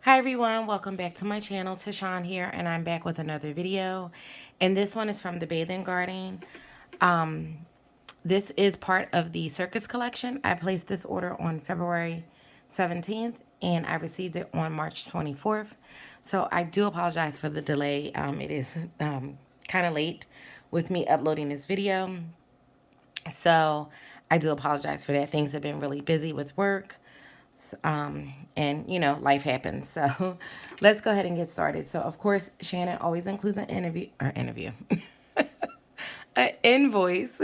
Hi everyone, welcome back to my channel. Tashawn here, and I'm back with another video. And this one is from the Bathing Garden. Um, this is part of the Circus collection. I placed this order on February 17th, and I received it on March 24th. So I do apologize for the delay. It is kind of late with me uploading this video. So I do apologize for that. Things have been really busy with work. And life happens. So let's go ahead and get started. So of course, Shannon always includes an an invoice.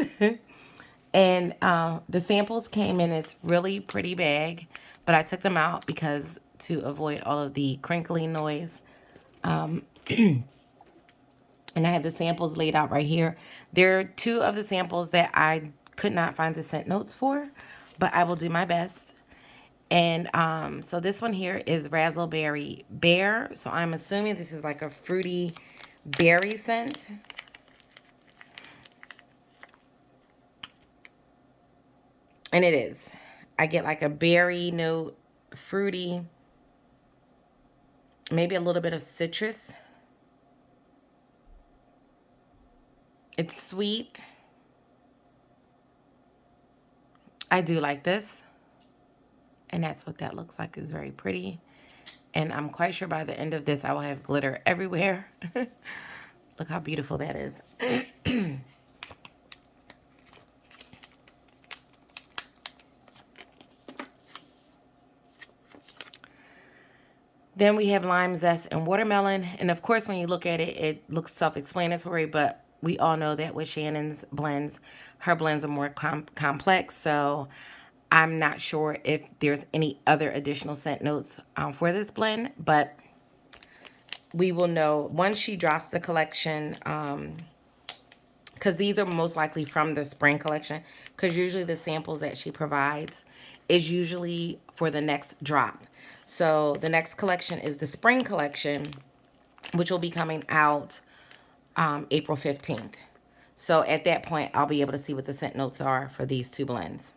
And the samples came in this really pretty bag, but I took them out because to avoid all of the crinkly noise. And I have the samples laid out right here. There are two of the samples that I could not find the scent notes for, but I will do my best. And so this one here is Razzleberry Bear. So I'm assuming this is like a fruity berry scent. And it is. I get like a berry note, fruity, maybe a little bit of citrus. It's sweet. I do like this. And that's what that looks like. It's very pretty. And I'm quite sure by the end of this, I will have glitter everywhere. Look how beautiful that is. Then we have lime zest and watermelon. And of course, when you look at it, it looks self-explanatory, but we all know that with Shannon's blends, her blends are more complex. So I'm not sure if there's any other additional scent notes for this blend, but we will know once she drops the collection, because these are most likely from the spring collection, because usually the samples that she provides is usually for the next drop. So the next collection is the spring collection, which will be coming out April 15th. So at that point, I'll be able to see what the scent notes are for these two blends.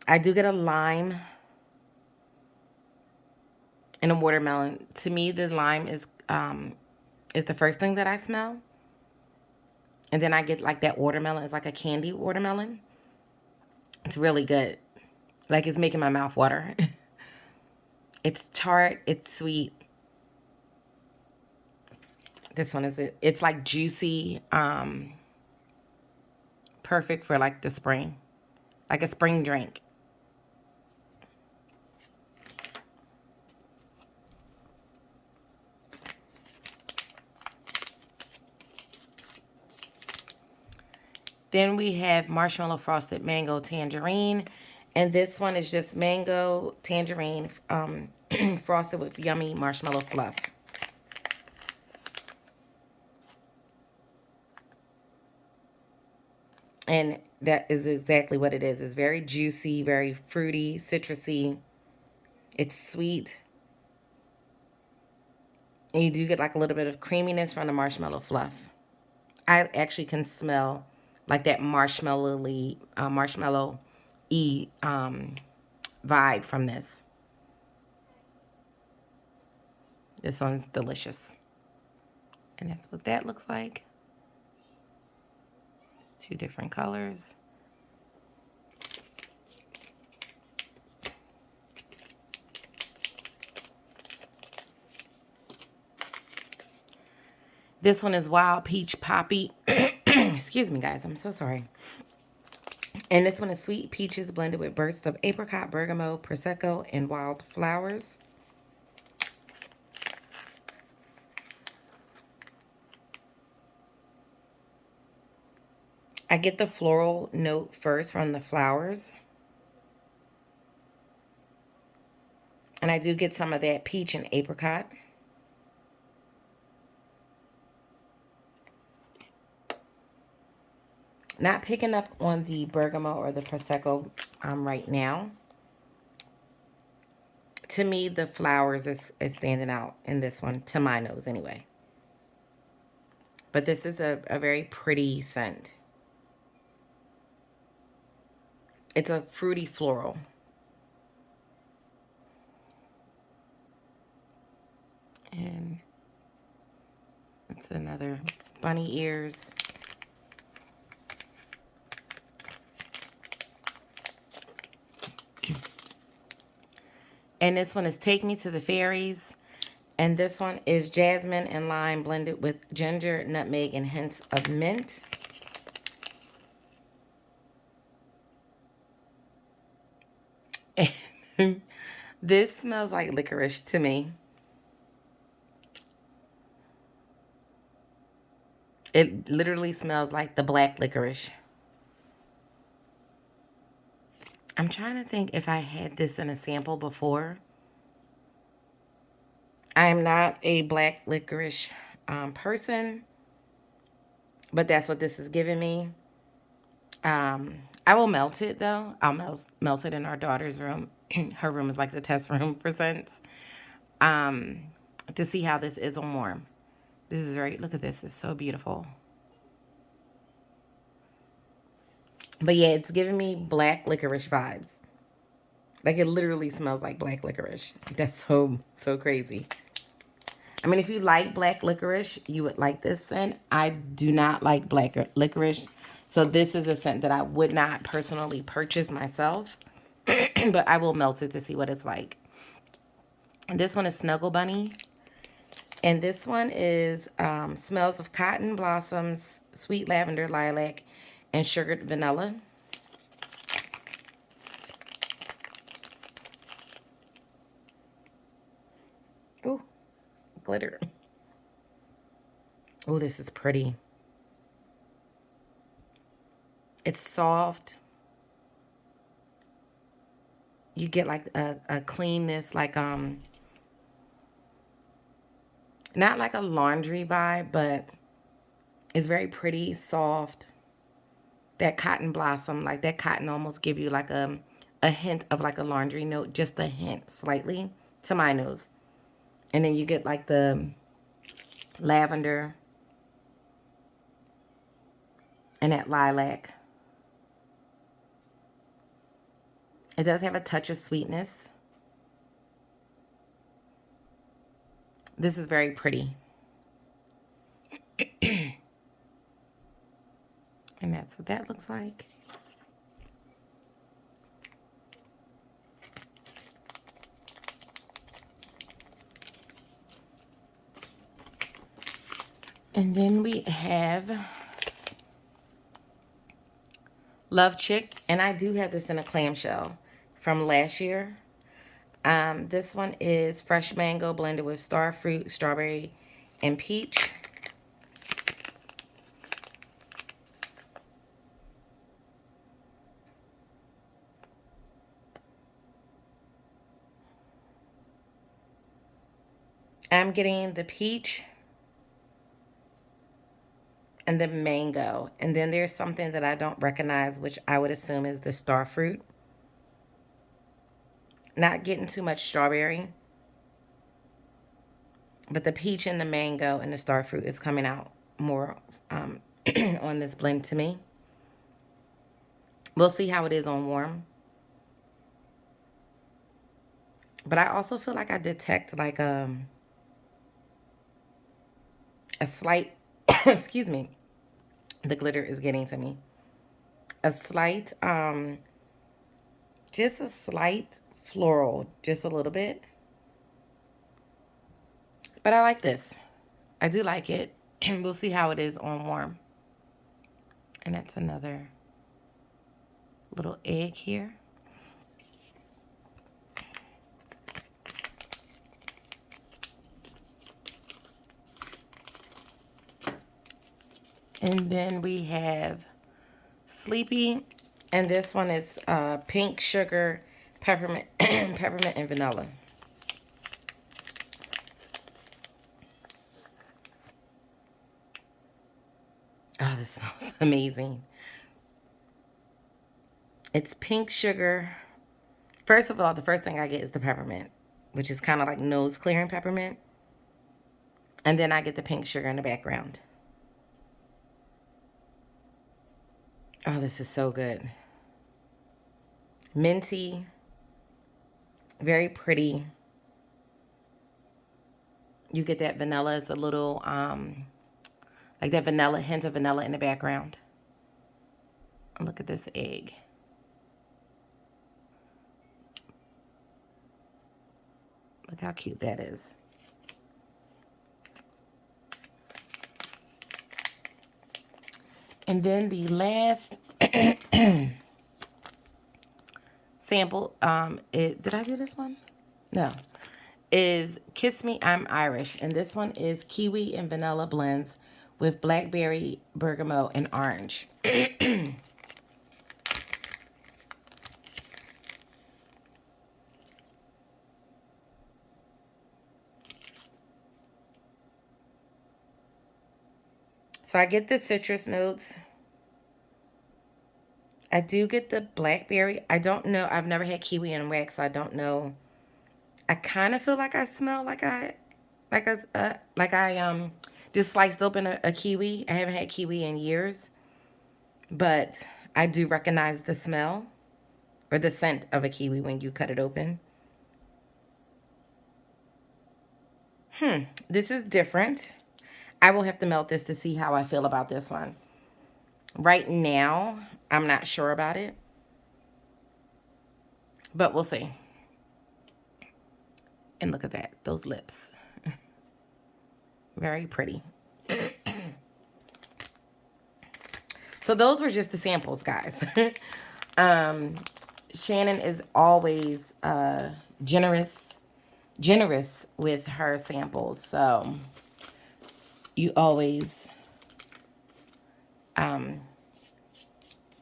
I do get a lime and a watermelon. To me, the lime is the first thing that I smell. And then I get like that watermelon. It's like a candy watermelon. It's really good. Like it's making my mouth water. It's tart. It's sweet. This one is it. It's like juicy. Perfect for like the spring. Like a spring drink. Then we have marshmallow frosted mango tangerine. And this one is just mango tangerine frosted with yummy marshmallow fluff. And that is exactly what it is. It's very juicy, very fruity, citrusy. It's sweet. And you do get like a little bit of creaminess from the marshmallow fluff. I actually can smell like that marshmallow-y vibe from this. This one's delicious. And that's what that looks like. It's two different colors. This one is Wild Peach Poppy. Excuse me, guys. I'm so sorry. And this one is Sweet Peaches blended with bursts of apricot, bergamot, prosecco, and wild flowers. I get the floral note first from the flowers. And I do get some of that peach and apricot. Not picking up on the bergamot or the prosecco right now. To me, the flowers is standing out in this one, to my nose anyway. But this is a very pretty scent. It's a fruity floral. And it's another bunny ears. And this one is Take Me to the Fairies. And this one is jasmine and lime blended with ginger, nutmeg, and hints of mint. And this smells like licorice to me. It literally smells like the black licorice. I'm trying to think if I had this in a sample before. I am not a black licorice person, but that's what this is giving me. I will melt it though. I'll melt it in our daughter's room. Her room is like the test room for scents. Um, to see how this is on warm. This is right. Look at this. It's so beautiful. But yeah, it's giving me black licorice vibes. Like it literally smells like black licorice. That's so crazy. I mean, if you like black licorice, you would like this scent. I do not like black licorice. So this is a scent that I would not personally purchase myself. But I will melt it to see what it's like. And this one is Snuggle Bunny. And this one is smells of cotton blossoms, sweet lavender, lilac, and sugared vanilla. Ooh, glitter. Oh, this is pretty. It's soft. You get like a cleanness, like not like a laundry vibe, but it's very pretty, soft. That cotton blossom, like that cotton almost give you like a hint of like a laundry note, just a hint, slightly, to my nose. And then you get like the lavender and that lilac. It does have a touch of sweetness. This is very pretty. And that's what that looks like. And then we have Love Chick. And I do have this in a clamshell from last year. This one is fresh mango blended with star fruit, strawberry, and peach. I'm getting the peach and the mango. And then there's something that I don't recognize, which I would assume is the star fruit. Not getting too much strawberry. But the peach and the mango and the star fruit is coming out more on this blend to me. We'll see how it is on warm. But I also feel like I detect like a slight, excuse me, the glitter is getting to me. A slight, just a slight floral, just a little bit. But I like this. I do like it. We'll see how it is on warm. And that's another little egg here. And then we have Sleepy. And this one is pink sugar, peppermint, peppermint and vanilla. Oh, this smells amazing. It's pink sugar. First of all, the first thing I get is the peppermint, which is kind of like nose clearing peppermint. And then I get the pink sugar in the background. Oh, this is so good. Minty. Very pretty. You get that vanilla. It's a little, like that vanilla, hint of vanilla in the background. Look at this egg. Look how cute that is. And then the last sample, did I do this one? No. Is Kiss Me, I'm Irish. And this one is kiwi and vanilla blends with blackberry, bergamot, and orange. So I get the citrus notes. I do get the blackberry. I don't know. I've never had kiwi and wax, so I don't know. I kind of feel like I smell like I just sliced open a kiwi. I haven't had kiwi in years, but I do recognize the smell or the scent of a kiwi when you cut it open. This is different. I will have to melt this to see how I feel about this one. Right now, I'm not sure about it, but we'll see. And look at that, those lips. Very pretty. So those were just the samples, guys. Shannon is always generous with her samples. So you always, I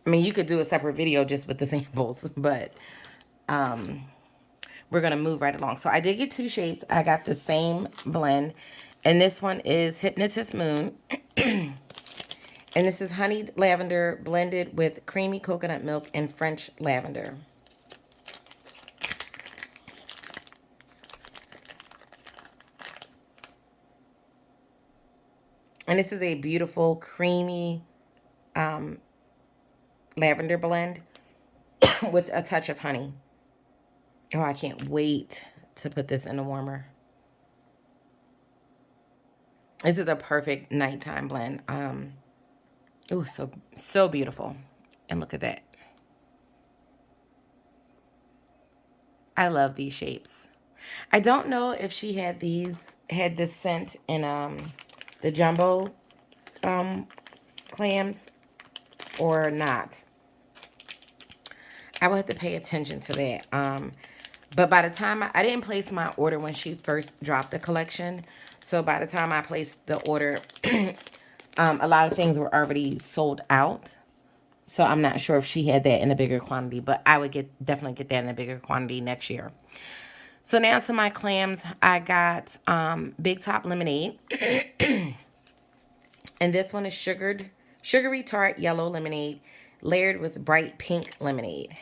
mean, you could do a separate video just with the samples, but we're going to move right along. So I did get two shapes. I got the same blend, and this one is Hypnotist Moon. And this is honeyed lavender blended with creamy coconut milk and French lavender. And this is a beautiful creamy lavender blend with a touch of honey. Oh, I can't wait to put this in the warmer. This is a perfect nighttime blend. Oh, so beautiful. And look at that. I love these shapes. I don't know if she had this scent in the jumbo clams or not. I will have to pay attention to that. But by the time I didn't place my order when she first dropped the collection. So by the time I placed the order, a lot of things were already sold out. So I'm not sure if she had that in a bigger quantity, but I would definitely get that in a bigger quantity next year. So now to my clams, I got Big Top Lemonade. And this one is sugary tart yellow lemonade layered with bright pink lemonade.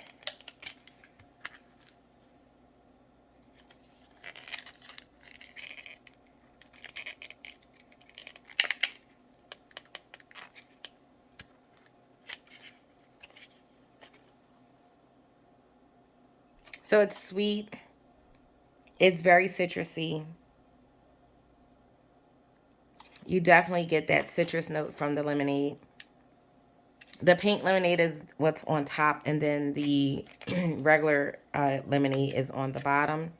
So it's sweet. It's very citrusy. You definitely get that citrus note from the lemonade. The pink lemonade is what's on top, and then the regular lemonade is on the bottom.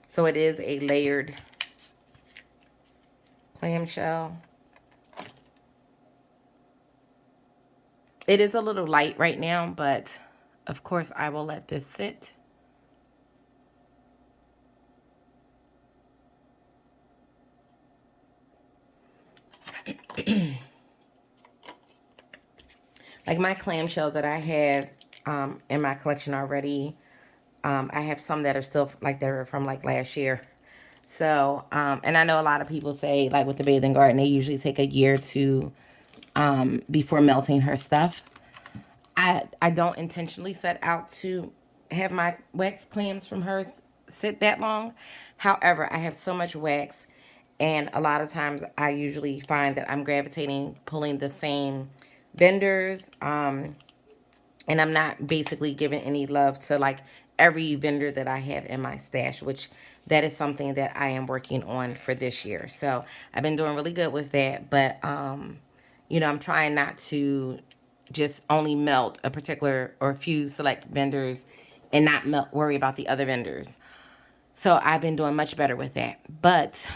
So it is a layered clamshell. It is a little light right now, but of course I will let this sit. Like my clamshells that I have in my collection already, I have some that are still like they're from like last year. So, and I know a lot of people say like with the bathing garden, they usually take a year to before melting her stuff. I don't intentionally set out to have my wax clams from her sit that long. However, I have so much wax, and a lot of times I usually find that I'm pulling the same vendors, and I'm not basically giving any love to like every vendor that I have in my stash, which that is something that I am working on for this year. So I've been doing really good with that. But I'm trying not to just only melt a particular or a few select vendors and not worry about the other vendors. So I've been doing much better with that. But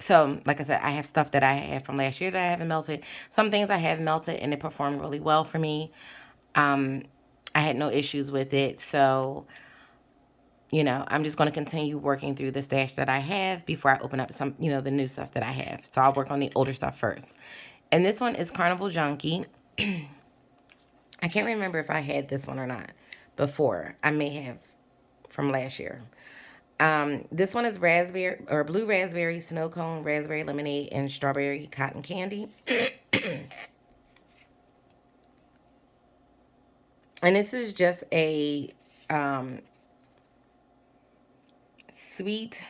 so like I said, I have stuff that I have from last year that I haven't melted. Some things I have melted and it performed really well for me. Um, I had no issues with it. So, I'm just going to continue working through the stash that I have before I open up some, the new stuff that I have. So I'll work on the older stuff first. And this one is Carnival Junkie. I can't remember if I had this one or not before. I may have from last year. This one is raspberry or blue raspberry, snow cone, raspberry lemonade, and strawberry cotton candy. And this is just a sweet.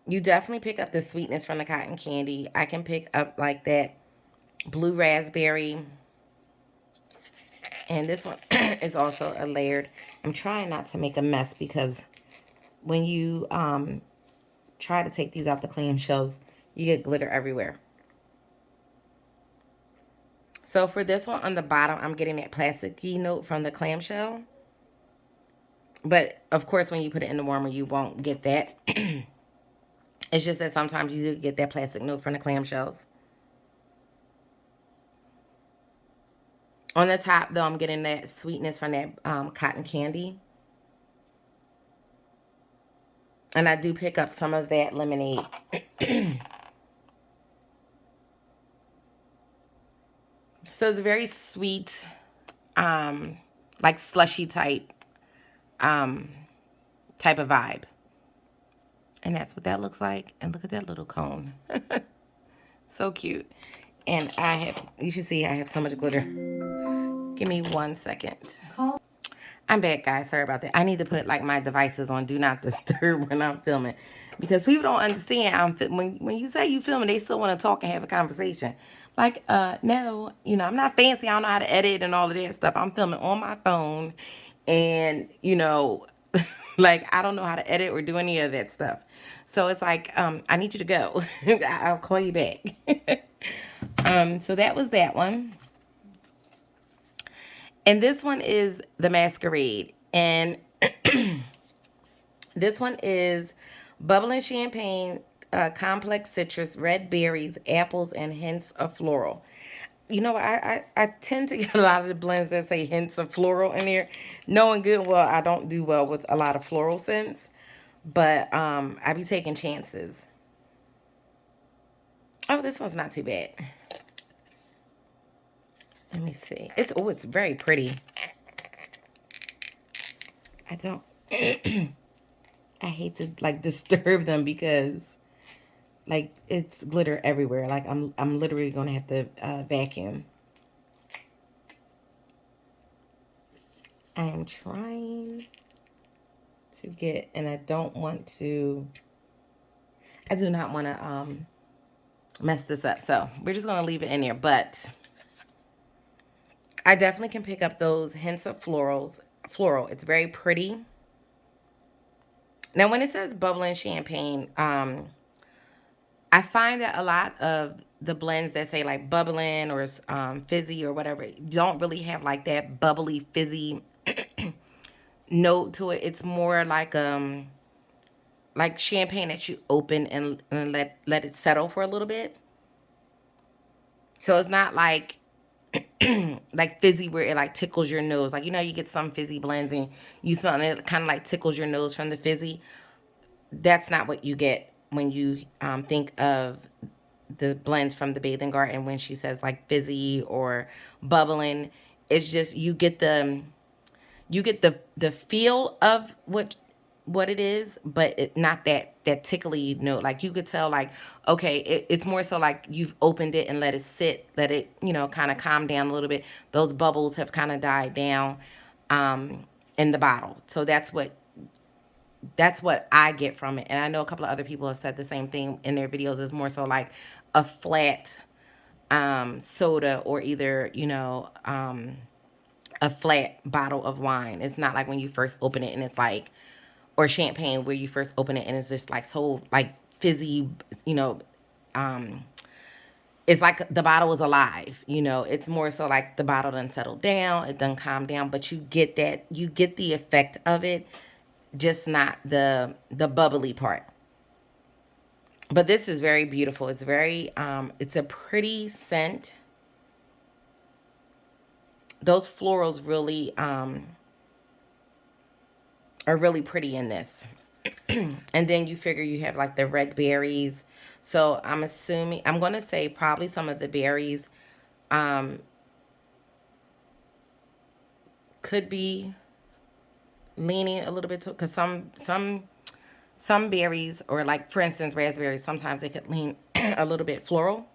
You definitely pick up the sweetness from the cotton candy. I can pick up like that blue raspberry. And this one is also a layered. I'm trying not to make a mess because when you try to take these out the clamshells, you get glitter everywhere. So for this one on the bottom, I'm getting that plasticky note from the clamshell. But of course, when you put it in the warmer, you won't get that. It's just that sometimes you do get that plastic note from the clamshells. On the top, though, I'm getting that sweetness from that cotton candy. And I do pick up some of that lemonade. So it's a very sweet, like slushy um, type of vibe. And that's what that looks like. And look at that little cone. So cute. And you should see I have so much glitter. Give me 1 second. I'm back, guys. Sorry about that. I need to put like my devices on do not disturb when I'm filming, because people don't understand. When you say you filming, they still want to talk and have a conversation. Like, no, I'm not fancy. I don't know how to edit and all of that stuff. I'm filming on my phone, and like I don't know how to edit or do any of that stuff. So it's like, I need you to go. I'll call you back. So that was that one. And this one is the Masquerade. And this one is bubbling champagne, complex citrus, red berries, apples, and hints of floral. I tend to get a lot of the blends that say hints of floral in there. Knowing good well, I don't do well with a lot of floral scents. But I be taking chances. Oh, this one's not too bad. Let me see. It's very pretty. I don't I hate to like disturb them because like it's glitter everywhere. Like I'm literally gonna have to vacuum. I am trying to get, and I don't want to. I do not want to mess this up. So we're just gonna leave it in there. But I definitely can pick up those hints of floral. It's very pretty. Now when it says bubbling champagne, I find that a lot of the blends that say like bubbling or fizzy or whatever don't really have like that bubbly fizzy note to it. It's more like champagne that you open and let it settle for a little bit. So it's not like like fizzy where it like tickles your nose. Like you get some fizzy blends and you smell and it kind of like tickles your nose from the fizzy. That's not what you get when you think of the blends from the Bathing Garden when she says like fizzy or bubbling. It's just you get the feel of what it is, but not that tickly note. Like you could tell like, okay, it's more so like you've opened it and let it sit, let it kind of calm down a little bit. Those bubbles have kind of died down in the bottle. So that's what I get from it. And I know a couple of other people have said the same thing in their videos. Is more so like a flat soda or either a flat bottle of wine. It's not like when you first open it and it's like, or champagne where you first open it and it's just like so like fizzy, you know, um, it's like the bottle is alive, you know. It's more so like the bottle done settled down, it done calmed down, but you get the effect of it, just not the bubbly part. But this is very beautiful. It's very it's a pretty scent. Those florals really are really pretty in this. And then you figure you have like the red berries. So I'm assuming, I'm going to say probably some of the berries um could be leaning a little bit to, because some berries, or like for instance raspberries, sometimes they could lean a little bit floral.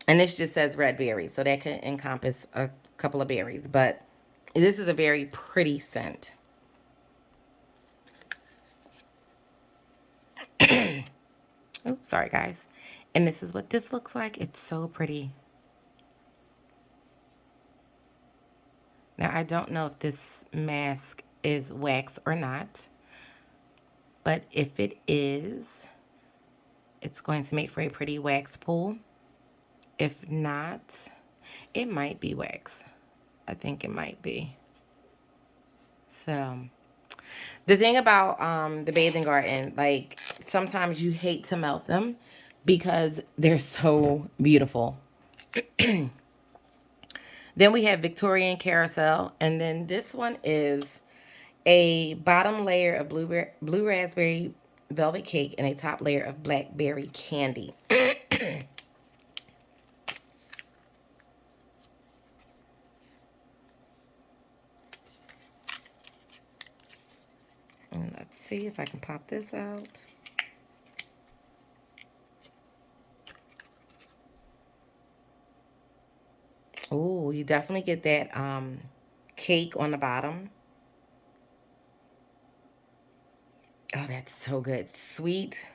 And this just says red berries, so that could encompass a couple of berries. But this is a very pretty scent. Oh, sorry guys. And this is what this looks like. It's so pretty. Now I don't know if this mask is wax or not, but if it is, it's going to make for a pretty wax pool. If not, it might be wax. I think it might be. So the thing about the bathing garden, like sometimes you hate to melt them because they're so beautiful. Then we have Victorian Carousel, and then this one is a bottom layer of blue raspberry velvet cake and a top layer of blackberry candy. And let's see if I can pop this out. Oh, you definitely get that cake on the bottom. Oh, that's so good. Sweet.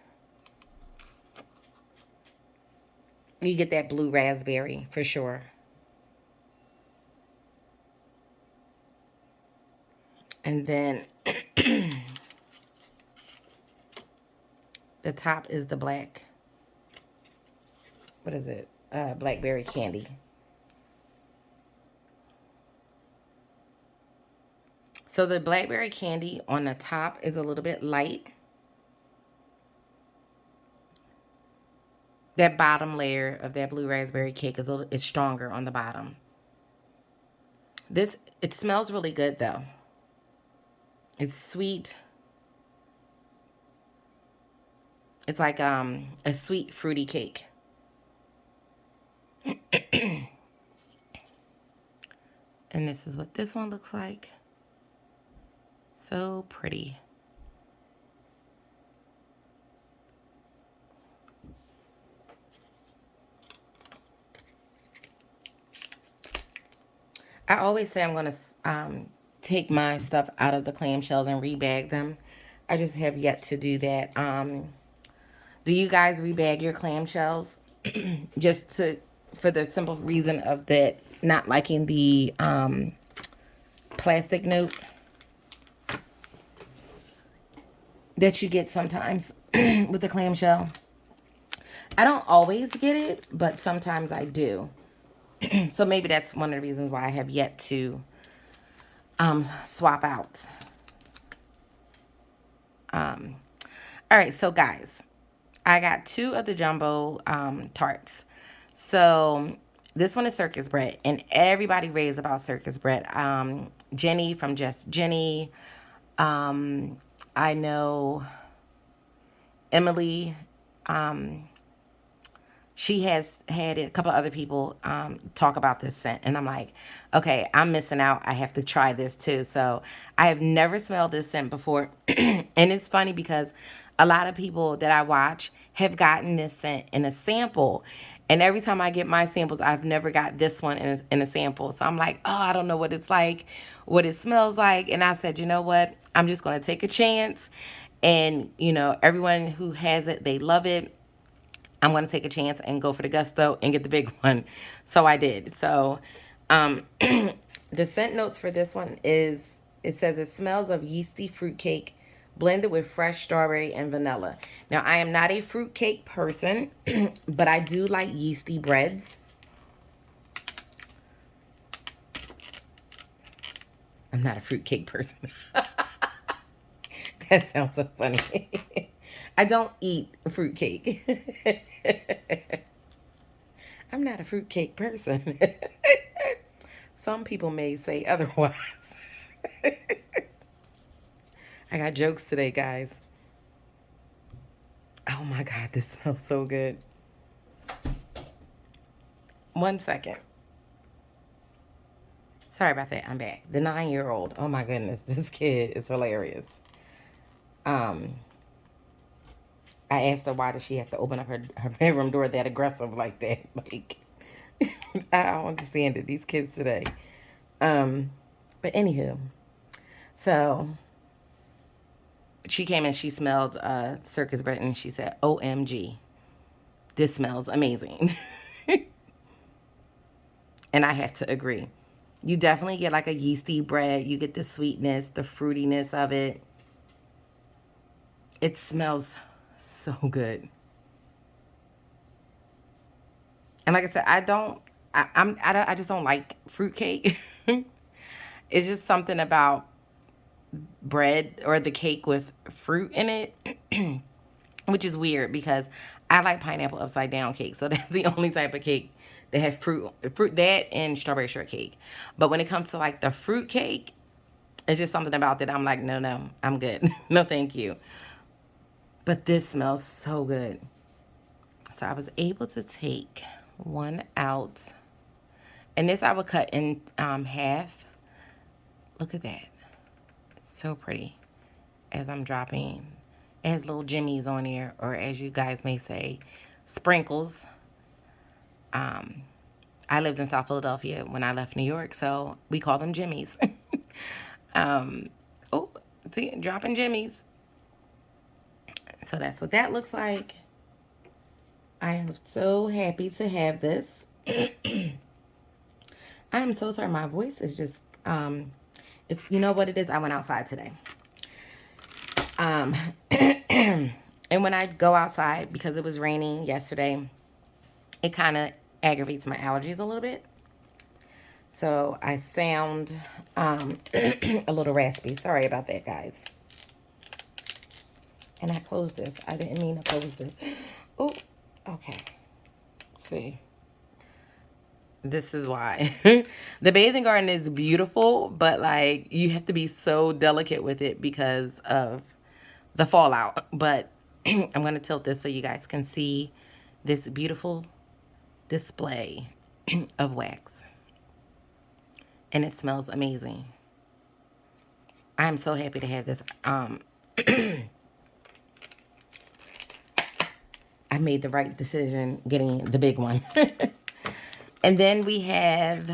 You get that blue raspberry for sure. And then the top is the black. What is it? Blackberry candy. So the blackberry candy on the top is a little bit light. That bottom layer of that blue raspberry cake is is stronger on the bottom. This, it smells really good though. It's sweet. It's like a sweet fruity cake. And this is what this one looks like. So pretty. I always say I'm going to take my stuff out of the clamshells and rebag them. I just have yet to do that. Do you guys rebag your clamshells? Just to, for the simple reason of that not liking the plastic note that you get sometimes with the clamshell. I don't always get it, but sometimes I do. So maybe that's one of the reasons why I have yet to swap out. All right, so guys, I got two of the jumbo tarts. So this one is circus bread, and everybody raves about circus bread. Jenny from Just Jenny. I know Emily. She has had a couple of other people talk about this scent, and I'm like, okay, I'm missing out. I have to try this too. So I have never smelled this scent before, and it's funny because a lot of people that I watch have gotten this scent in a sample, and every time I get my samples, I've never got this one in a sample. So I'm like, oh, I don't know what it's like, what it smells like, and I said, you know what? I'm just going to take a chance, and you know, everyone who has it, they love it. I'm going to take a chance and go for the gusto and get the big one. So I did. So the scent notes for this one is, it says it smells of yeasty fruitcake blended with fresh strawberry and vanilla. Now, I am not a fruitcake person, but I do like yeasty breads. I'm not a fruitcake person. That sounds so funny. I don't eat fruitcake. I'm not a fruitcake person. Some people may say otherwise. I got jokes today, guys. Oh my God, this smells so good. One second. Sorry about that. I'm back. The 9-year-old. Oh my goodness, this kid is hilarious. Um, I asked her why does she have to open up her bedroom door that aggressive like that. Like, I don't understand it. These kids today. But anywho, so she came and she smelled Circus bread and she said, "OMG, this smells amazing." And I have to agree. You definitely get like a yeasty bread. You get the sweetness, the fruitiness of it. It smells so good. And like I said, I just don't like fruitcake. It's just something about bread or the cake with fruit in it, which is weird because I like pineapple upside down cake. So that's the only type of cake that has fruit that and strawberry shortcake. But when it comes to like the fruit cake, it's just something about that I'm like, no, no, I'm good. No, thank you. But this smells so good. So I was able to take one out. And this I would cut in half. Look at that. It's so pretty. As I'm dropping, it has little jimmies on here, or as you guys may say, sprinkles. Um, I lived in South Philadelphia when I left New York, so we call them jimmies. um, oh, see, dropping jimmies. So that's what that looks like. I am so happy to have this. I am so sorry. My voice is just, it's, you know what it is? I went outside today. Um, and when I go outside, because it was raining yesterday, it kind of aggravates my allergies a little bit. So I sound a little raspy. Sorry about that, guys. And I closed this. I didn't mean to close this. Oh, okay. See. This is why. The bathing garden is beautiful, but like you have to be so delicate with it because of the fallout. But I'm going to tilt this so you guys can see this beautiful display of wax. And it smells amazing. I'm so happy to have this. I made the right decision getting the big one. And then we have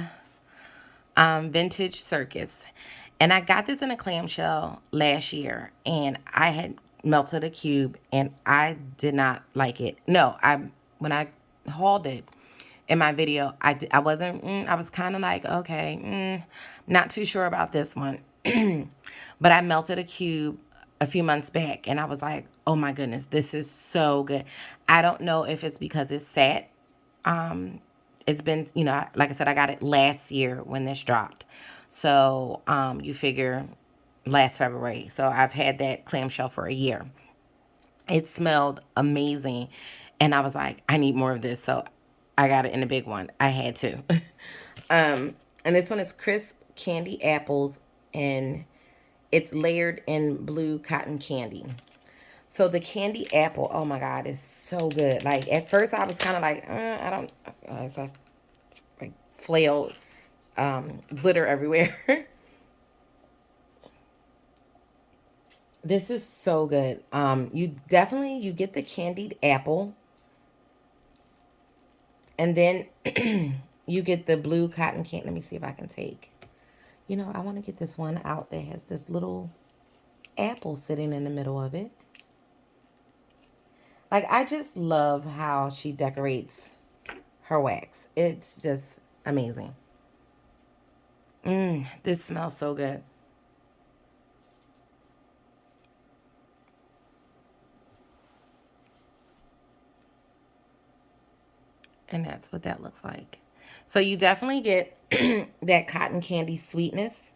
Vintage Circus. And I got this in a clamshell last year. And I had melted a cube. And I did not like it. No, when I hauled it in my video, I wasn't, I was kind of like, okay, not too sure about this one. But I melted a cube a few months back. And I was like, oh my goodness, this is so good. I don't know if it's because it's sat. It's been, you know, like I said, I got it last year when this dropped. So you figure last February. So I've had that clamshell for a year. It smelled amazing. And I was like, I need more of this. So I got it in a big one. I had to. And this one is crisp candy apples. And it's layered in blue cotton candy. So the candy apple, oh my God, is so good. Like at first I was kind of like, I don't, it's like flail glitter everywhere. This is so good. You get the candied apple, and then you get the blue cotton candy. Let me see if I can take. You know, I want to get this one out that has this little apple sitting in the middle of it. Like, I just love how she decorates her wax. It's just amazing. This smells so good. And that's what that looks like. So you definitely get that cotton candy sweetness.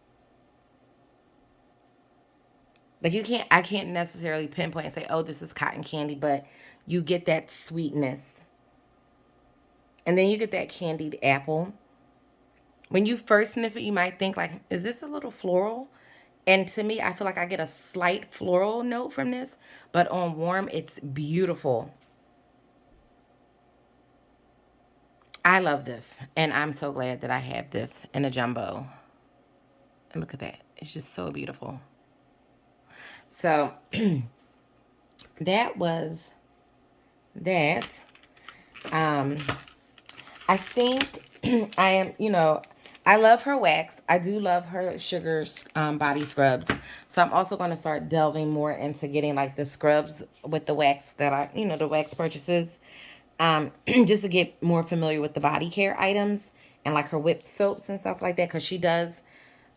Like, I can't necessarily pinpoint and say, oh, this is cotton candy, but you get that sweetness. And then you get that candied apple. When you first sniff it, you might think like, is this a little floral? And to me, I feel like I get a slight floral note from this, but on warm, it's beautiful. I love this, and I'm so glad that I have this in a jumbo. And look at that. It's just so beautiful. So that was that. Um, I think I am, I love her wax. I do love her sugar body scrubs. So I'm also going to start delving more into getting like the scrubs with the wax that the wax purchases. Just to get more familiar with the body care items and like her whipped soaps and stuff like that. Because she does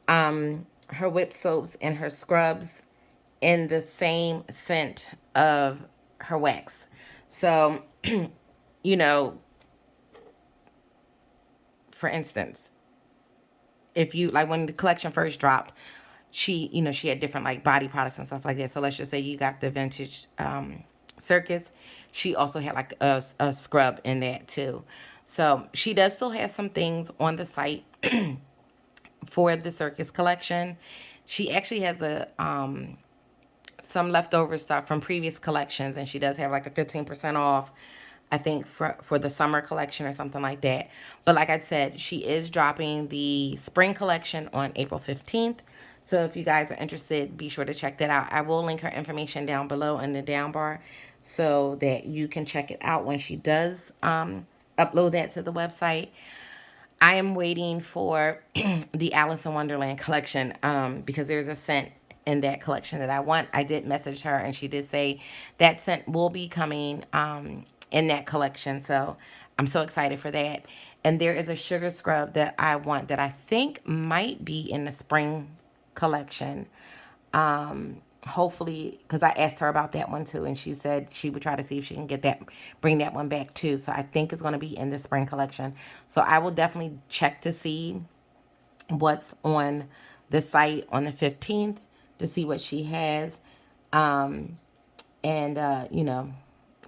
her whipped soaps and her scrubs in the same scent of her wax. So, you know, for instance, if you like when the collection first dropped, she had different like body products and stuff like that. So let's just say you got the vintage Circus. She also had like a scrub in that too. So she does still have some things on the site for the Circus collection. She actually has a some leftover stuff from previous collections, and she does have like a 15% off, I think, for the summer collection or something like that. But like I said, she is dropping the spring collection on April 15th. So if you guys are interested, be sure to check that out. I will link her information down below in the down bar so that you can check it out when she does upload that to the website. I am waiting for the Alice in Wonderland collection because there's a scent in that collection that I want. I did message her and she did say that scent will be coming in that collection. So I'm so excited for that. And there is a sugar scrub that I want that I think might be in the spring collection. Hopefully, because I asked her about that one too, and she said she would try to see if she can bring that one back too. So I think it's going to be in the spring collection. So I will definitely check to see what's on the site on the 15th to see what she has, and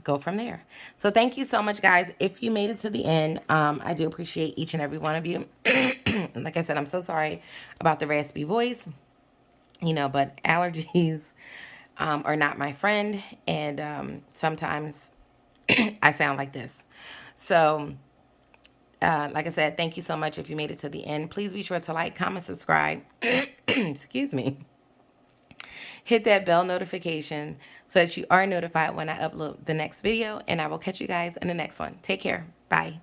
go from there. So thank you so much, guys. If you made it to the end, I do appreciate each and every one of you. Like I said, I'm so sorry about the raspy voice. But allergies are not my friend, and sometimes I sound like this. So, like I said, thank you so much if you made it to the end. Please be sure to like, comment, subscribe. Excuse me. Hit that bell notification so that you are notified when I upload the next video, and I will catch you guys in the next one. Take care. Bye.